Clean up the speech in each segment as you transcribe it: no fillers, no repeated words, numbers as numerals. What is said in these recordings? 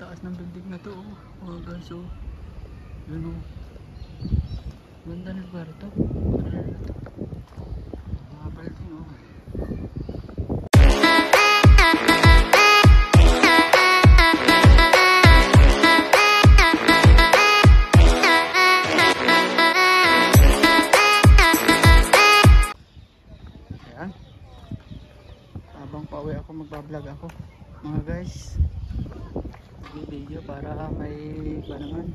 taas ng building na to. Oh guys, oh. Yun, oh. Ganda ng lugar to. Mga building, oh. Ayan. Habang pauwi ako, magbablog ako. Mga guys, video para may naman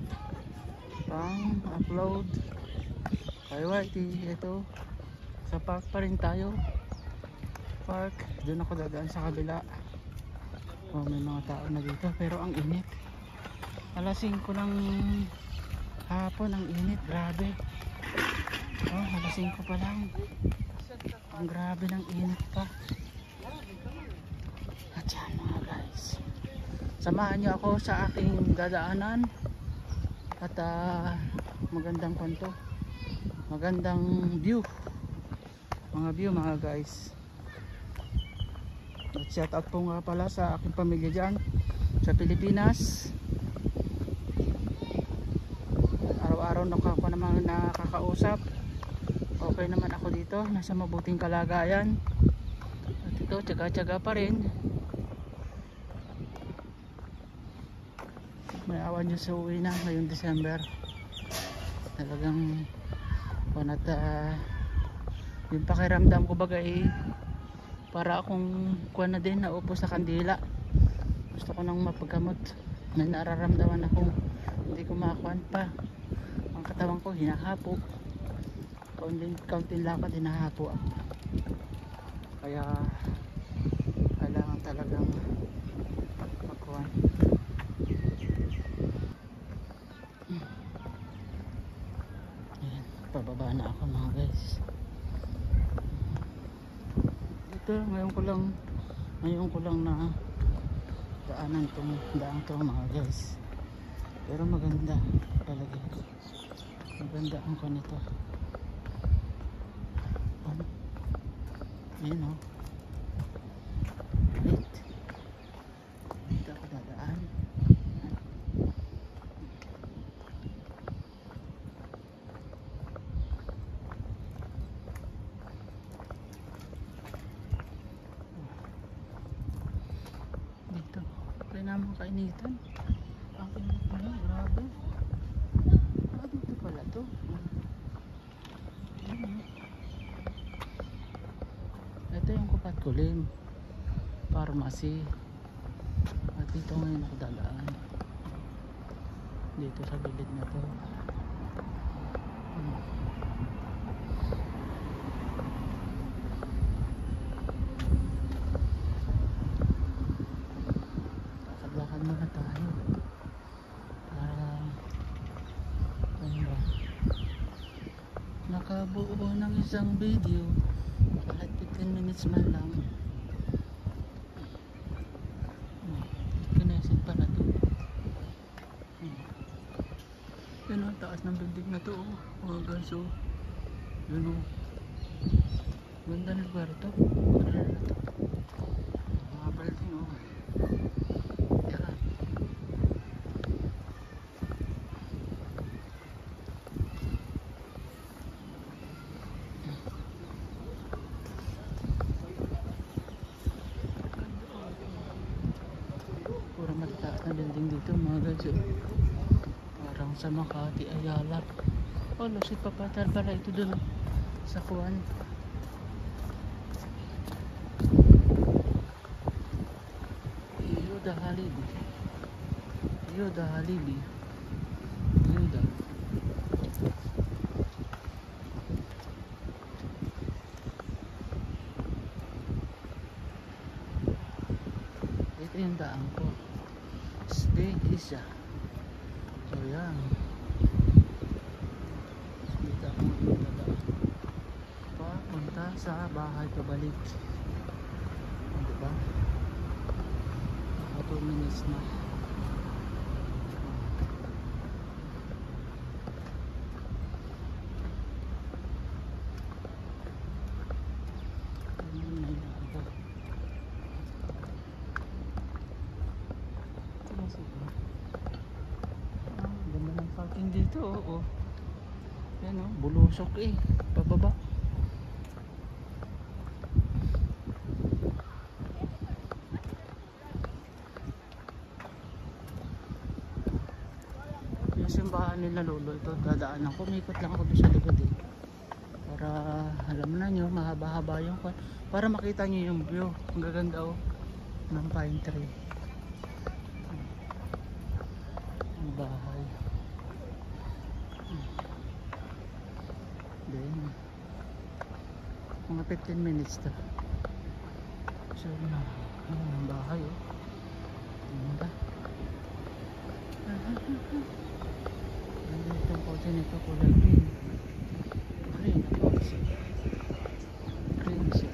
pang upload kay YT. Ito sa park pa rin tayo, park. Doon ako dadaan sa kabila. May mga tao na dito pero ang init. Alas 5 ng hapon, ang init, grabe. Alas 5 pa lang, ang grabe ng init pa. At yan mga guys, samahan nyo ako sa aking dadaanan. At magandang kanto, magandang view, mga guys. At shout out po nga pala sa aking pamilya dyan sa Pilipinas. Araw-araw ako naman nakakausap. Okay naman ako dito, nasa mabuting kalagayan. At ito, tsaga-tsaga pa rin. May awan nyo sa uwi na ngayong December. Talagang at yung pakiramdam ko baga para akong kuha na din, naupo sa kandila. Gusto ko nang mapagkamot. May nararamdaman akong hindi ko makakuan pa. Ang katawan ko hinahapo. Kaunting lakad hinahapo ako. Kaya kailangan talagang magkuhan. Pababa na ako mga guys. Ito ngayon ko lang na daanan tong mga guys. Pero maganda talaga. Maganda ang kanito. Ayun, oh. Wait. Dito ako dadaan. Dito kaya naman kainitan. Ang init pala, grabe. Dito pala to. Ito yung Kupat Kulim Pharmacy. At dito ngayon ako dadaan, dito sa gilid na to. Lakad muna tayo para nakabuo ng isang video kahit 15 minutes man lang. Kinesit pa na to. Yun, ang taas ng building na to. Oh guys, oh. Yun, oh. Ganda ng lugar to. Mga building, oh. Yan. Pura matataas na building dito mga guys, oh. Parang sa Makati, Ayala. Oh, Lusit Papatar pala ito dun sa Kuwan. Yoda Halibi. Yoda Halibi. Yoda. Ito yung daan ko. Stay Isha. So yan. Dito ako magdadaan. Papunta sa bahay pabalik. Diba? Ako 2 minutes na. Sige. Parking dito, oo. Yan o, bulusok eh. Pababa. Yung simbahan nila lolo, ito dadaanan ko. Umikot lang ako doon sa likod eh. Para alam na nyo, mahaba-haba yung para makita nyo yung view. Ang gaganda o ng pine tree. Ang bahay. Then mga 15 minutes to. So na ang bahay oh. Ganda. Ganda itong kotse nito, kulay green. Green na kotse. Green siya.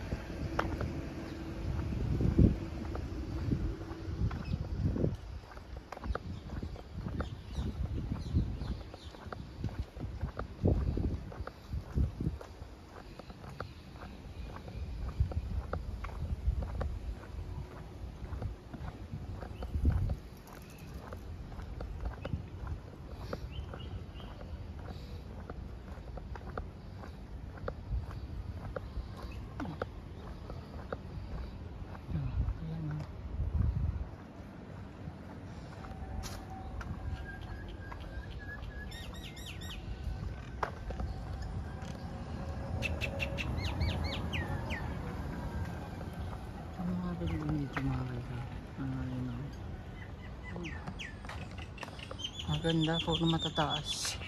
Maganda po na matataas,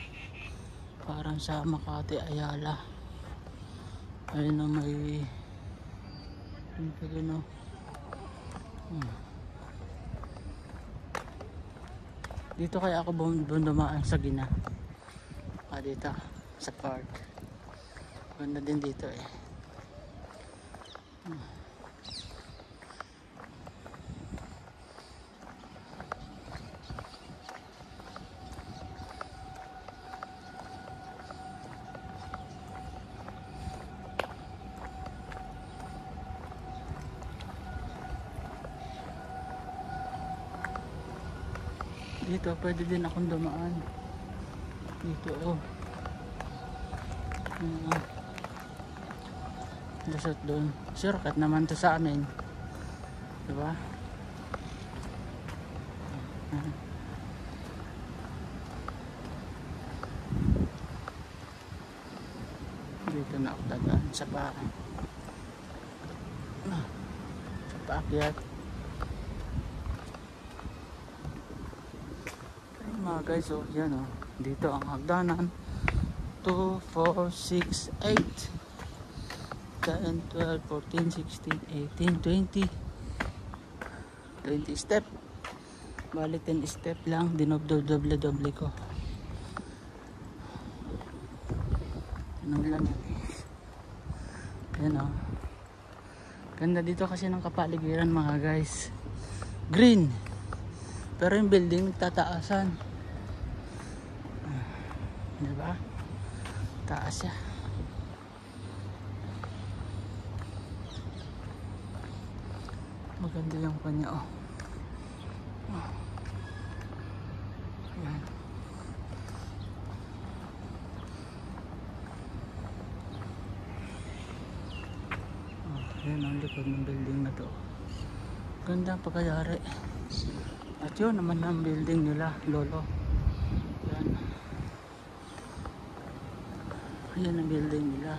parang sa Makati, Ayala. Ayun na may no. Dito kaya ako dumaan sa Gina, dito sa park. Ganda din dito eh. Dito pwede din akong dumaan dito oh. Lusot doon, shortcut naman to sa amin, diba? Dito na ako dadaan sa paakyat. Mga guys, oh, yan oh. Dito ang hagdanan. 2, 4, 6, 8 10, 12, 14, 16, 18, 20 step. Bali 10 step lang. Dinoble-doble ko. Ganun lang yan. Yan oh. Ganda dito kasi ng kapaligiran mga guys. Green. Pero yung building nagtataasan. Diba? Taas siya. Maganda yung kanya oh. Ayan. Ayan ang likod ng building na to. Ganda ang pagkayari. At yun naman ang building nila lolo. Ayan. Ayan ang building nila.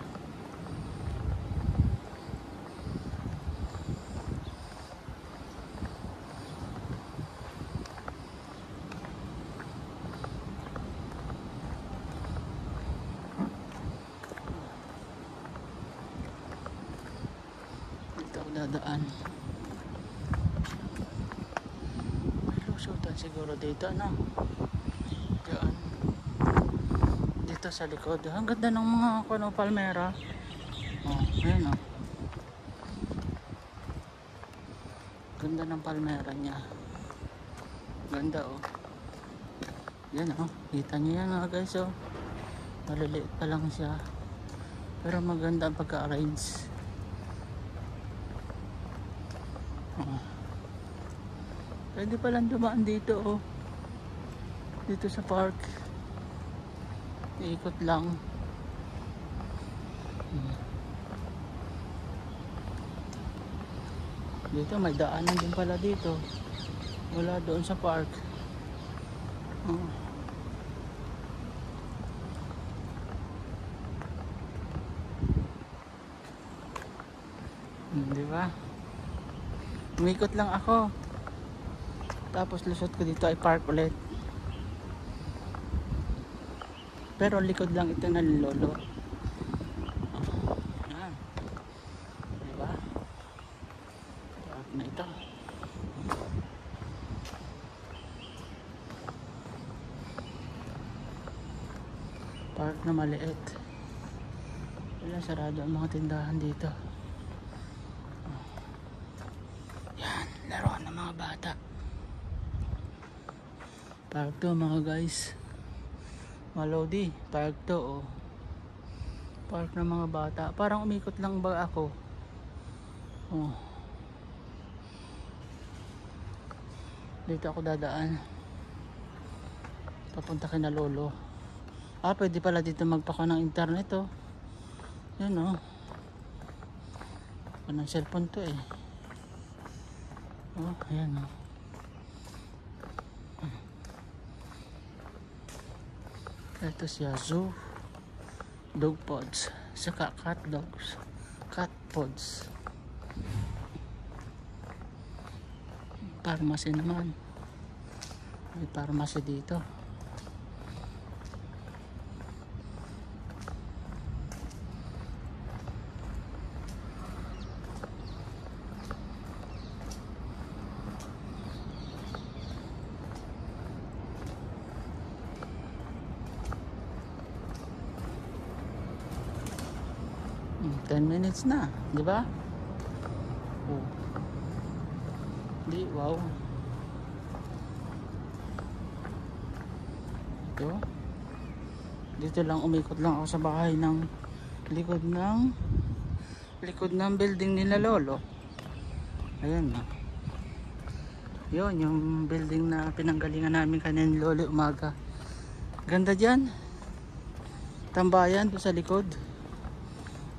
Dito ako dadaan. May lusutan siguro dito, ano? Diyan. Dito sa likod. Ang ganda ng mga palmera. Oh, ayan oh. Ganda ng palmera niya. Ganda oh. Yan oh. Kita niyo yan oh guys oh. Maliliit pa lang siya. Pero maganda ang pagka-arrange. Oh. Pwede palang dumaan dito oh. Dito sa park. Ikot lang. Dito may daanan din pala dito. Wala doon sa park. Di ba? Umikot lang ako. Tapos lusot ko dito ay park ulit. Pero likod lang ito ng lolo. Yan. Di ba? Park na ito. Park na maliit. Wala, sarado ang mga tindahan dito. Yan, laruan ng mga bata. Park to mga guys. Malodi, park to oh. Park ng mga bata. Parang umikot lang ba ako? Oh. Dito ako dadaan. Papunta kina lolo. Pwede pala dito magpaka ng internet oh. Yan oh. Anong cellphone to eh. Oh, ayan oh. Ito siya, zoo, dog pods, saka cat dogs, cat pods. Pharmacy naman. May pharmacy dito. Hmm, 10 minutes na, di ba? Oh. Di, wow. Ito. Dito lang, umikot lang ako sa bahay ng likod ng building nila lolo. Ayan na. Yun, yung building na pinanggalingan namin kanina lolo umaga. Ganda dyan. Tambayan doon sa likod.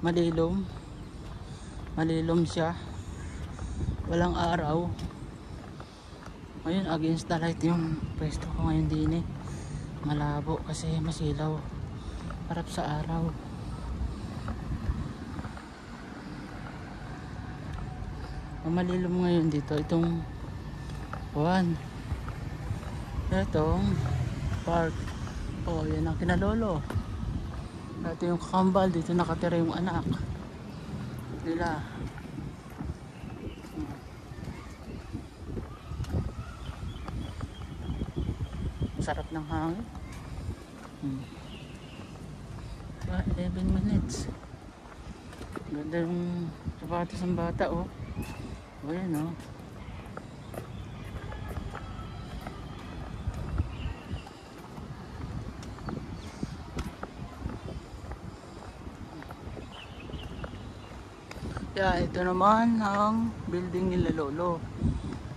Malilom siya, walang araw. Ngayon against the light yung pwesto ko ngayon din eh. Malabo kasi masilaw, harap sa araw. Malilom ngayon dito itong park. Oh, yan ang kinalolo. Ito yung kakambal, dito nakatira yung anak nila. Sarap ng hangin. 11 minutes. Ganda yung sapatos ng bata oh. O yan oh. Yan, ito naman ang building nila lolo.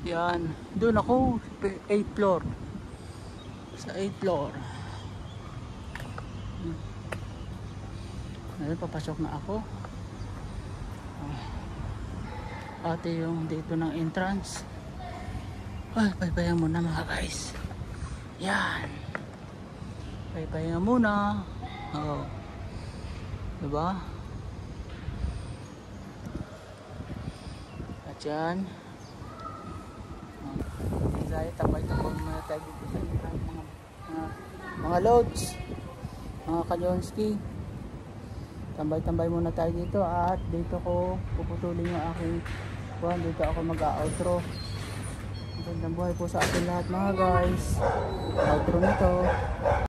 Yan, doon ako 8th floor. Sa 8th floor. Ngayon papasok na ako. Ate yung dito ng entrance. Paypayan muna mga guys. Yan. Paypayan muna. Oo. Diba? Diyan. Dahil tambay-tambay muna tayo dito sa mga loads, mga Kalyonski. Tambay-tambay muna tayo dito at dito ko puputulin yung aking dito ako mag-outro. Magandang buhay po sa atin lahat mga guys. Outro nito.